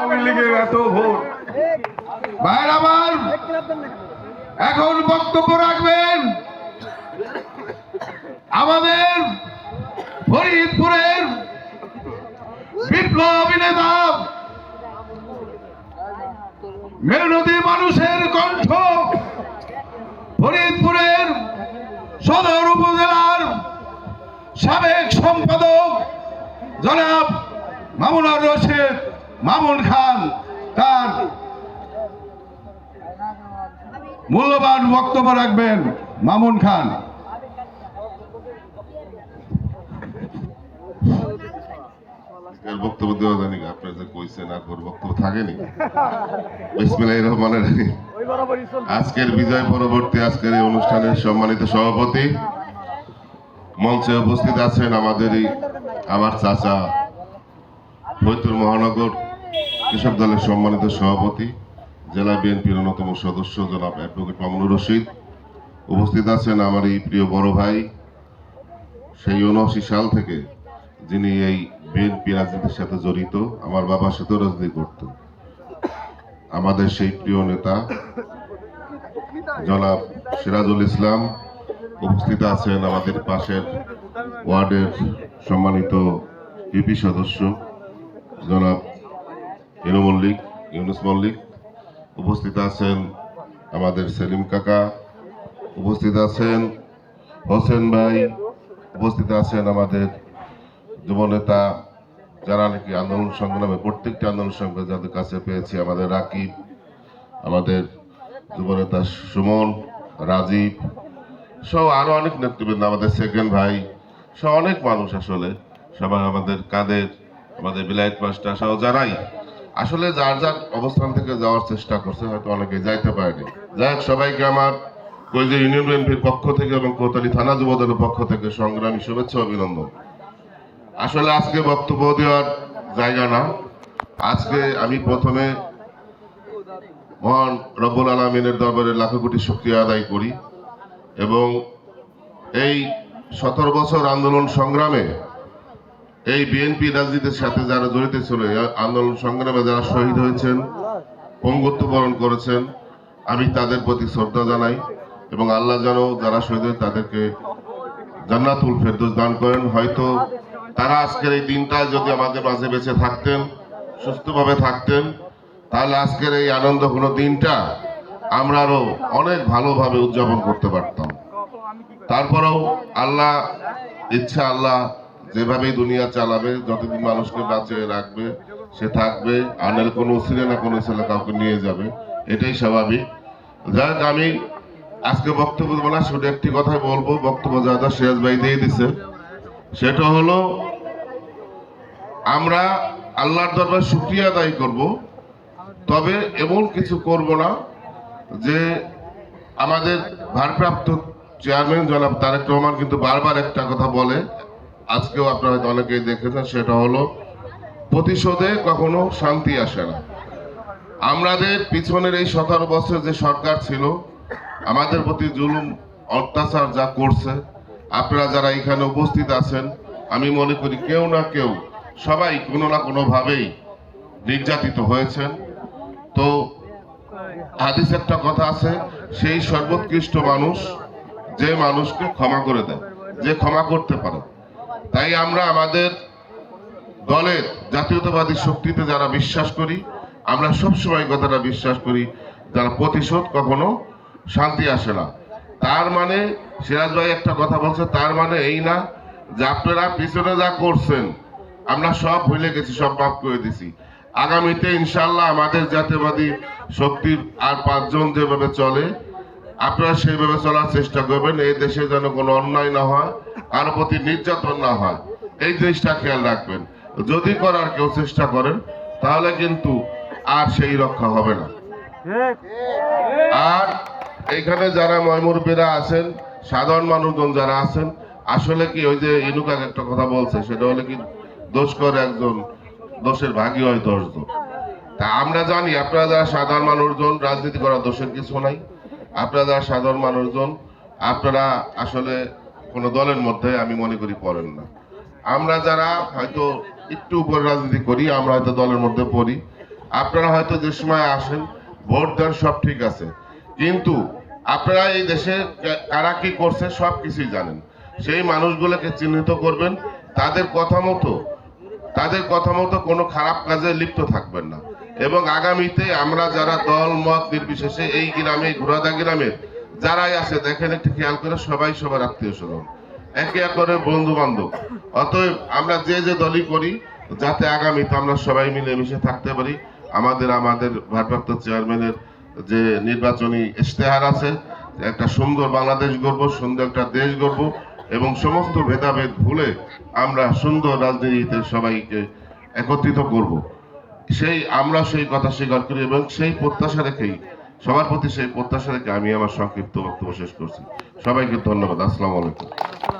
আওয়ামী লীগের এত ভোট। ভাইয়ের আমার, এখন বক্তব্য রাখবেন আমাদের ফরিদপুরের বিপ্লবী নেতা, মেহনতি মানুষের কণ্ঠ, ফরিদপুরের সদর উপজেলার সাবেক সম্পাদক জনাব মামুনুর রশিদ মামুন খান তার মূল্যবান বক্তব্য রাখবেন। মামুন খান। বক্তব্য দেওয়া জানি আপনার যে কইছেন আর বক্তব্য থাকেনি। বিসমিল্লাহির রহমানির রহিম। আজকের বিজয় পরবর্তী আজকের এই অনুষ্ঠানের সম্মানিত সভাপতি, মঞ্চে উপস্থিত আছেন আমার চাচা ফরিদপুর মহানগর কৃষক দলের সম্মানিত সভাপতি, জেলা বিএনপির অন্যতম সদস্য জনাব অ্যাডভোকেট মামুনুর রশিদ। উপস্থিত আছেন আমার এই প্রিয় বড় ভাই, সেই ৭৯ সাল থেকে যিনি এই বিএনপি রাজনীতির সাথে জড়িত, আমার বাবার সাথেও রাজনীতি করত, আমাদের সেই প্রিয় নেতা জনাব সিরাজুল ইসলাম। উপস্থিত আছেন আমাদের পাশের ওয়ার্ডের সম্মানিত ইউপি সদস্য জনাব ইউনুস মল্লিক। উপস্থিত আছেন আমাদের সেলিম কাকা, উপস্থিত আছেন হোসেন ভাই, উপস্থিত আছেন আমাদের যুবনেতা যারা নাকি আন্দোলন সংগ্রামে প্রত্যেকটি আন্দোলন সংগ্রামে যাদের কাছে পেয়েছি, আমাদের রাকিব, আমাদের যুবনেতা সুমন, রাজীব সহ আরো অনেক নেতৃবৃন্দ, আমাদের সেকেন্ড ভাই সহ অনেক মানুষ, আসলে সবাই আমাদের কাদের, আমাদের বিলায়েত মাস্টার সহ যারাই আসলে যার যার অবস্থান থেকে যাওয়ার চেষ্টা করছে, হয়তো অনেকে যাইতে পারেনি। যাই হোক, সবাইকে আমার কৈজে ইউনিয়ন বিএনপির পক্ষ থেকে এবং কোতোয়ালি থানা যুবদলের পক্ষ থেকে সংগ্রামী শুভেচ্ছা অভিনন্দন। আসলে আজকে বক্তব্য দেওয়ার জায়গা না। আজকে আমি প্রথমে মহান রব্বুল আলামিনের দরবারে লাখো কোটি শুকরিয়া আদায় করি এবং এই 17 বছর আন্দোলন সংগ্রামে এই বিএনপি রাজনীতির সাথে যারা জড়িত ছিল, আন্দোলন সংগ্রামে যারা শহীদ হয়েছেন, পঙ্গুত্ব বরণ করেছেন, আমি তাদের প্রতি শ্রদ্ধা জানাই এবং আল্লাহ যেন যারা শহীদ হয় তাদেরকে জান্নাতুল ফেরদৌস দান করেন। হয়তো তারা আজকের এই দিনটা যদি আমাদের মাঝে বেঁচে থাকতেন, সুস্থভাবে থাকতেন, তাহলে আজকের এই আনন্দঘন দিনটা আমরা আরো অনেক ভালোভাবে উদযাপন করতে পারতাম। তারপরেও আল্লাহ ইচ্ছা, আল্লাহ যেভাবেই দুনিয়া চালাবে, যতদিন মানুষকে বাঁচিয়ে রাখবে সে থাকবে, আনের কোনো ছেলে না কোনো ছেলে কাউকে নিয়ে যাবে, এটাই স্বাভাবিক। যাক, আমি আজকে বক্তব্য দেবো না, শুধু একটি কথাই বলবো, বক্তব্য যা সিরাজ ভাই দিয়ে দিছে, সেটা হলো আমরা আল্লাহর দরবারে শুকরিয়া আদায় করব, তবে এমন কিছু করব না যে আমাদের ভারপ্রাপ্ত চেয়ারম্যান জনাব তারেক রহমান কিন্তু বারবার একটা কথা বলে, আজকেও আপনারা হয়তো অনেকেই দেখেছেন, সেটা হলো প্রতিশোধে কখনো শান্তি আসে না। আমাদের পিছনের এই 17 বছর যে সরকার ছিল, আমাদের প্রতি জুলুম অত্যাচার যা করছে, আপনারা যারা এখানে উপস্থিত আছেন, আমি মনে করি কেউ না কেউ, সবাই কোনো না কোনো ভাবেই নির্যাতিত হয়েছেন। তো হাদিস একটা কথা আছে, সেই সর্বোৎকৃষ্ট মানুষ যে মানুষকে ক্ষমা করে দেয়, যে ক্ষমা করতে পারে। তাই আমরা আমাদের দলের জাতীয়তাবাদী শক্তিতে যারা বিশ্বাস করি, আমরা সবসময় কথাটা বিশ্বাস করি, যারা প্রতিশোধ কখনো শান্তি আসে না। তার মানে সিরাজ ভাই একটা কথা বলছে, তার মানে এই না যে আপনারা পিছনে যা করছেন আমরা সব ভুলে গেছি, সব মাফ করে দিছি। আগামীতে ইনশাল্লাহ আমাদের জাতীয়বাদী শক্তির আর 5 জন যেভাবে চলে, আপনারা সেইভাবে চলার চেষ্টা করবেন। এই দেশে যেন কোনো অন্যায় না হয়, কারো প্রতি নির্যাতন না হয়, এই জিনিসটা খেয়াল রাখবেন। যদি করার কেউ চেষ্টা করেন তাহলে কিন্তু আর সেই রক্ষা হবে না। আর এখানে যারা ময়মুরব্বীরা আছেন, সাধারণ মানুষজন যারা আছেন, আসলে কি ওই যে ইনুকা একটা কথা বলছে, সেটা হলে কি দোষ করে একজন, দোষের ভাগী হয় 10 জন। তা আমরা জানি আপনারা যারা সাধারণ মানুষজন, রাজনীতি করার দোষের কিছু নাই। আপনারা যারা সাধারণ মানুষজন, আপনারা আসলে কোনো দলের মধ্যে আমি মনে করি পড়েন না। আমরা যারা হয়তো একটু উপরে রাজনীতি করি, আমরা হয়তো দলের মধ্যে পড়ি। আপনারা হয়তো যে সময় আসেন ভোট দেন, সব ঠিক আছে, কিন্তু আপনারা এই দেশে কারা কি করছে সব কিছুই জানেন। সেই মানুষগুলোকে চিহ্নিত করবেন, তাদের কথা মতো কোনো খারাপ কাজে লিপ্ত থাকবেন না। এবং আগামীতে আমরা যারা দল মত নির্বিশেষে এই গ্রামে, ঘোড়াদা গ্রামের যারাই আছে, দেখেন একটু খেয়াল করে, সবাই সবার আত্মীয় স্বজন, একে একে বন্ধু বান্ধব। অতএব আমরা যে যে দলই করি, যাতে আগামীতে আমরা সবাই মিলেমিশে থাকতে পারি। আমাদের ভারপ্রাপ্ত চেয়ারম্যানের যে নির্বাচনী ইশতেহার আছে, একটা সুন্দর বাংলাদেশ গড়ব, সুন্দর একটা দেশ গড়ব, এবং সমস্ত ভেদাভেদ ভুলে আমরা সুন্দর রাজনীতিতে সবাইকে একত্রিত করব। আমরা সেই কথা স্বীকার করি এবং সেই প্রত্যাশা রেখেই, সবার প্রতি সেই প্রত্যাশা রেখে আমি আমার সংক্ষিপ্ত বক্তব্য শেষ করছি। সবাইকে ধন্যবাদ। আসসালামু আলাইকুম।